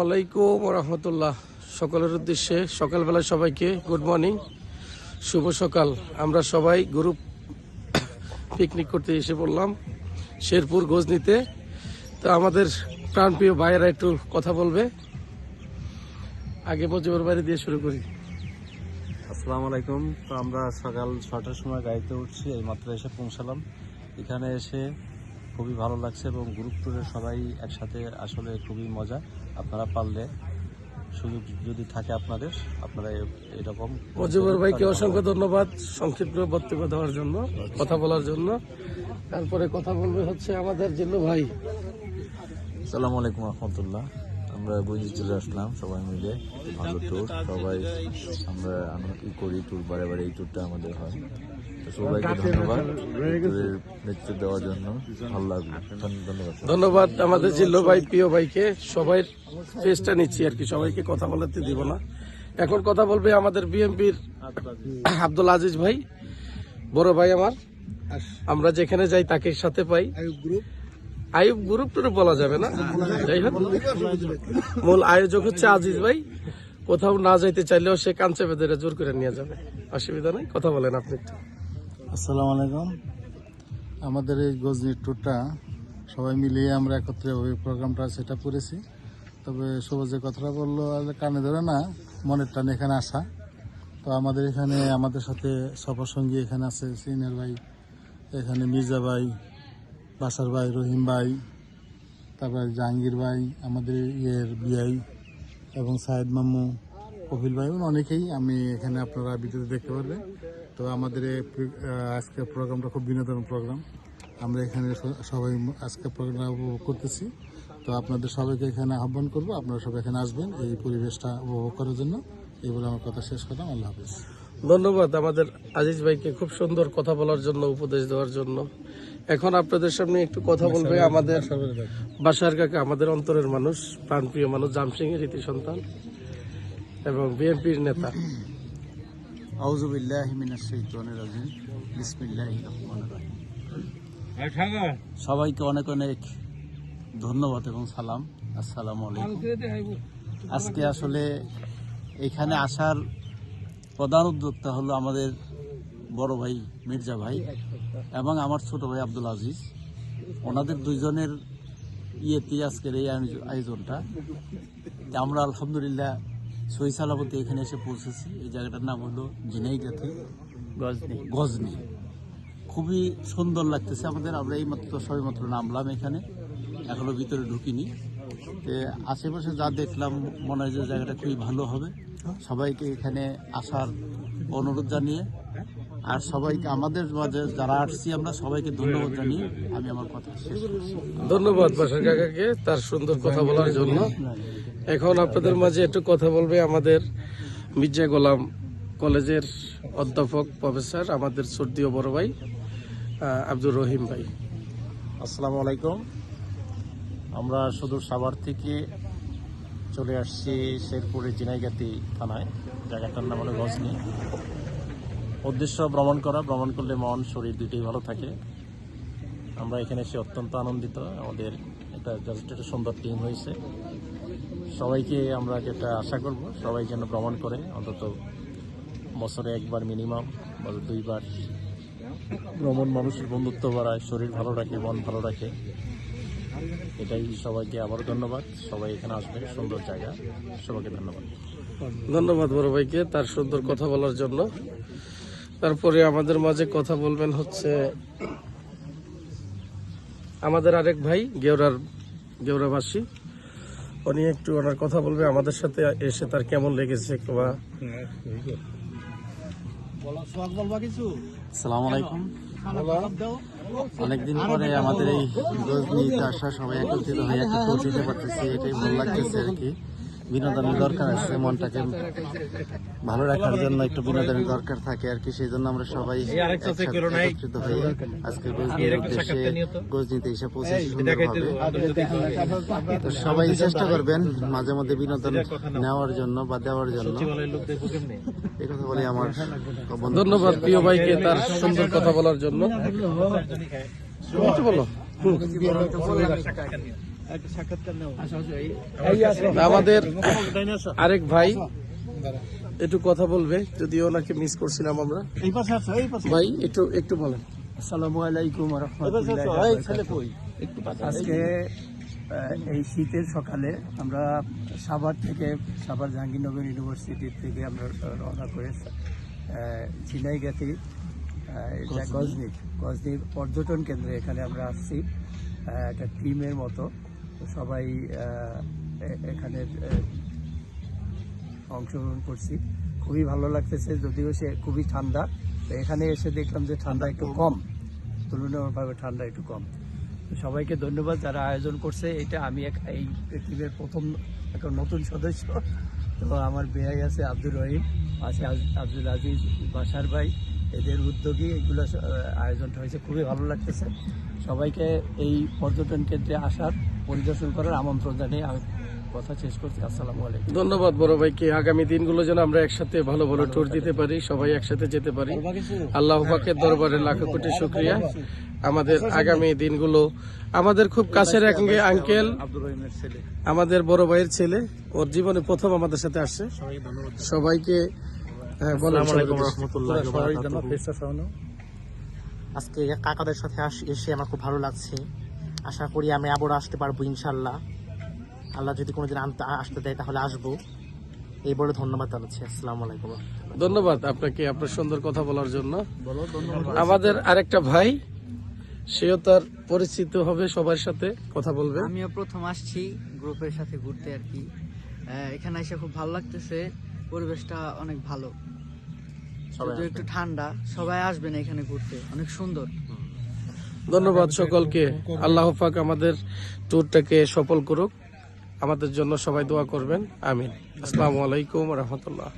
আলাইকুম রহমতুল্লাহ। সকলের উদ্দেশ্যে সকালবেলা সবাইকে গুড মর্নিং, শুভ সকাল। আমরা সবাই গ্রুপ পিকনিক করতে এসে পড়লাম শেরপুর গজনীতে। তো আমাদের প্রাণপ্রিয় ভাইয়েরা একটু কথা বলবে। আগে মজিবর বাড়ি দিয়ে শুরু করি। আসসালামু আলাইকুম। তো আমরা সকাল 6টার সময় গাড়িতে উঠছি, এই মাত্র এসে পৌঁছালাম। এখানে এসে খুবই ভালো লাগছে এবং গ্রুপ ট্যুরে সবাই একসাথে আসলে খুবই মজা। আপনারা পারলে সুযোগ যদি থাকে আপনারা এরকম। মজিবর ভাইকে অসংখ্য ধন্যবাদ সংক্ষিপ্ত বক্তব্য দেওয়ার জন্য, কথা বলার জন্য। তারপরে কথা বলবে হচ্ছে আমাদের জিল্লু ভাই। আসসালামু আলাইকুম রহমতুল্লাহ। আমরা বুঝে চলে আসলাম সবাই মিলে, ভালো ট্যুর। সবাই আমরা আনন্দ করি, ট্যুর বারে বারে এই ট্যুরটা আমাদের হয়। তো সবাইকে ধন্যবাদ ট্যুরের নেতৃত্ব দেওয়ার জন্য, ভালো লাগলো। ধন্যবাদ আমাদের জিল্লু ভাই, প্রিয় ভাইকে। সবাই ফেসটা নিচ্ছি আর কি, সবাইকে কথা বলাতে দিব না। এখন কথা বলবে আমাদের বিএনপির আব্দুল আজিজ ভাই, বড় ভাই আমার। আমরা যেখানে যাই তাকে সাথে পাই। আইয়ুব গ্রুপ টুরে বলা যাবে না, যাই হোক মূল আয়োজক হচ্ছে আজিজ ভাই। কোথাও না যাইতে চাইলেও সে কাঞ্চে বেঁধে জোর করে নিয়ে যাবে, অসুবিধা নেই। কথা বলেন আপনি একটু। আসসালামু আলাইকুম। আমাদের এই গজনীর ট্যুরটা সবাই মিলিয়ে আমরা একত্রে ওই প্রোগ্রামটা সেট আপ করেছি। তবে সবুজ যে কথাটা বললো কানে ধরে না, মনের টানে এখানে আসা। তো আমাদের এখানে আমাদের সাথে সফর সঙ্গী এখানে আছে সিনিয়র ভাই, এখানে মির্জা ভাই, বাসার ভাই, রহিম ভাই, তারপরে জাহাঙ্গীর ভাই, আমাদের বিআই এবং সাহেদ মামু, কপিল ভাই, অনেকেই আমি এখানে আপনারা ভিডিওতে দেখতে পারবেন। তো আমাদের আজকের প্রোগ্রামটা খুব বিনোদন প্রোগ্রাম। আমরা এখানে সবাই আজকের প্রোগ্রাম উপভোগ করতেছি। তো আপনাদের সবাইকে এখানে আহ্বান করব, আপনারা সবাই এখানে আসবেন এই পরিবেশটা উপভোগ করার জন্য। এই বলে আমার কথা শেষ করলাম। আল্লাহ হাফিজ। ধন্যবাদ আমাদের আজিজ ভাইকে খুব সুন্দর কথা বলার জন্য, উপদেশ দেওয়ার জন্য। এখন আপনাদের সামনে একটু কথা বলবে আমাদের বাসার কাকা, আমাদের অন্তরের মানুষ, প্রাণপ্রিয় মানুষ, জামসিংহের রীতি সন্তান এবং বিএনপির নেতা। আউযু বিল্লাহি মিনাশ শাইতানির রাজিম। বিসমিল্লাহির রহমানির রহিম। সবাইকে অনেক অনেক ধন্যবাদ এবং সালাম। আসসালামু আলাইকুম। আজকে আসলে এখানে আসার প্রধান উদ্যোক্তা হলো আমাদের বড় ভাই মির্জা ভাই এবং আমার ছোট ভাই আব্দুল আজিজ। ওনাদের দুইজনের ইয়েতে আজকের এই আয়োজনটা। আমরা আলহামদুলিল্লাহ সহি সালামতে এখানে এসে পৌঁছেছি। এই জায়গাটার নাম হলো ঝিনাইগাতি গজনী। খুবই সুন্দর লাগতেছে আমাদের। আমরা এই মাত্র সবেমাত্র নামলাম এখানে, এখনো ভিতরে ঢুকিনি। আশেপাশে যা দেখলাম মনে হয় যে জায়গাটা খুবই ভালো হবে। সবাইকে এখানে আসার অনুরোধ জানিয়ে, আর সবাইকে আমাদের মাঝে যারা আসছি আমরা সবাইকে ধন্যবাদ জানিয়ে আমি আমার কথা শেষ করছি। ধন্যবাদ বাসার কাকাকে তার সুন্দর কথা বলার জন্য। এখন আপনাদের মাঝে একটু কথা বলবে আমাদের মির্জা গোলাম কলেজের অধ্যাপক প্রফেসর, আমাদের শ্রদ্ধেয় বড় ভাই আব্দুর রহিম ভাই। আসসালামু আলাইকুম। আমরা সুদূর সাভার থেকে চলে আসছি শেরপুরের ঝিনাইগাতি থানায়। জায়গাটার নাম হলো গজনী। উদ্দেশ্য ভ্রমণ করা। ভ্রমণ করলে মন শরীর দুইটাই ভালো থাকে। আমরা এখানে এসে অত্যন্ত আনন্দিত। আমাদের একটা সুন্দর টিম হয়েছে। সবাইকে আমরা যেটা আশা করব, সবাই যেন ভ্রমণ করে অন্তত বছরে একবার মিনিমাম, বা 2বার। ভ্রমণ মানুষের বন্ধুত্ব বাড়ায়, শরীর ভালো রাখে, মন ভালো রাখে। এটাই সবাইকে আবারও ধন্যবাদ। সবাই এখানে আসবে, সুন্দর জায়গা। সবাইকে ধন্যবাদ। ধন্যবাদ বড় ভাইকে তার সুন্দর কথা বলার জন্য। তারপরে আমাদের মাঝে কথা বলবেন হচ্ছে আমাদের আরেক ভাই গেওরাবাসী। উনি একটু ওনার কথা বলবে, আমাদের সাথে এসে তার কেমন লেগেছে। আসসালামু আলাইকুম। অনেকদিন পরে আমাদের এই গজনীতে আসা, সবাই একত্রিত হয়ে একটা ট্যুর দিতে পারতেছি, এটাই ভালো লাগতেছে আর কি। বিনোদনের দরকার আছে, মনটাকে ভালো রাখার জন্য একটু বিনোদনের দরকার থাকে আর কি। সেই জন্য আমরা সবাই একত্রিত হয়ে আজকে গজনীর উদ্দেশ্যে গজনীতে এসে পৌঁছেছি সুন্দরভাবে। তো সবাই চেষ্টা করবেন মাঝে মধ্যে বিনোদন নেওয়ার জন্য বা দেওয়ার জন্য। এই কথা বলে আমার ধন্যবাদ প্রিয় ভাইকে তার সুন্দর কথা বলার জন্য। বলো আমাদের আরেক ভাই একটু কথা বলবে, যদিও ওনাকে মিস করছিলাম আমরা। ভাই একটু একটু বলেন। আসসালামু আলাইকুম ওয়া রাহমাতুল্লাহি ওয়া বারাকাতুহু। আজকে এই শীতের সকালে আমরা সাভার জাহাঙ্গীরনগর ইউনিভার্সিটি থেকে আমরা রওনা করে ঝিনাইগাতি গজনি পর্যটন কেন্দ্রে এখানে আমরা আসছি একটা টিমের মতো। তো সবাই এখানে অংশগ্রহণ করছি, খুবই ভালো লাগতেছে, যদিও সে খুবই ঠান্ডা। তো এখানে এসে দেখলাম যে ঠান্ডা একটু কম, তুলনামূলকভাবে ঠান্ডা একটু কম। তো সবাইকে ধন্যবাদ যারা আয়োজন করছে। এটা আমি এই টিমের প্রথম একটা নতুন সদস্য। তো আমার বেয়াই আছে আব্দুর রহিম, আছে আব্দুল আজিজ, বাসার ভাই, এদের উদ্যোগী এগুলো আয়োজনটা হয়েছে, খুবই ভালো লাগতেছে। সবাইকে এই পর্যটন কেন্দ্রে আসার, পরিদর্শন করার আমন্ত্রণ জানিয়ে আমি কথা শেষ করছি। আসসালামু আলাইকুম। ধন্যবাদ বড় ভাইকে। আগামী দিনগুলো যেন আমরা একসাথে ভালো ভালো ট্যুর দিতে পারি, সবাই একসাথে যেতে পারি। আল্লাহ পাকের দরবারে লাখো কোটি শুকরিয়া। আমাদের আগামী দিনগুলো আমাদের খুব কাছের এক আঙ্কেল, আমাদের বড় ভাইয়ের ছেলে, ওর জীবনে প্রথম আমাদের সাথে আসছে। সবাইকে আজকে কাকাদের সাথে এসে আমার খুব ভালো লাগছে। আশা করি আমি আবারও আসতে পারবো ইনশাল্লাহ। আল্লাহ যদি কোনোদিন আসতে দেয় তাহলে আসবো। এই বলে ধন্যবাদ জানাচ্ছি। আসসালামু আলাইকুম। ধন্যবাদ আপনাকে আপনার সুন্দর কথা বলার জন্য। আমাদের আরেকটা ভাই, সেও তার পরিচিত হবে, সবার সাথে কথা বলবে। আমিও প্রথম আসছি গ্রুপের সাথে ঘুরতে আর কি। এখানে এসে খুব ভালো লাগতেছে, পরিবেশটা অনেক ভালো, যদিও একটু ঠান্ডা। সবাই আসবেন এখানে ঘুরতে, অনেক সুন্দর। ধন্যবাদ সকলকে। আল্লাহ পাক আমাদের ট্যুরটাকে সফল করুক। আমাদের জন্য সবাই দোয়া করবেন। আমিন। আসসালামু আলাইকুম ওয়া রাহমাতুল্লাহ।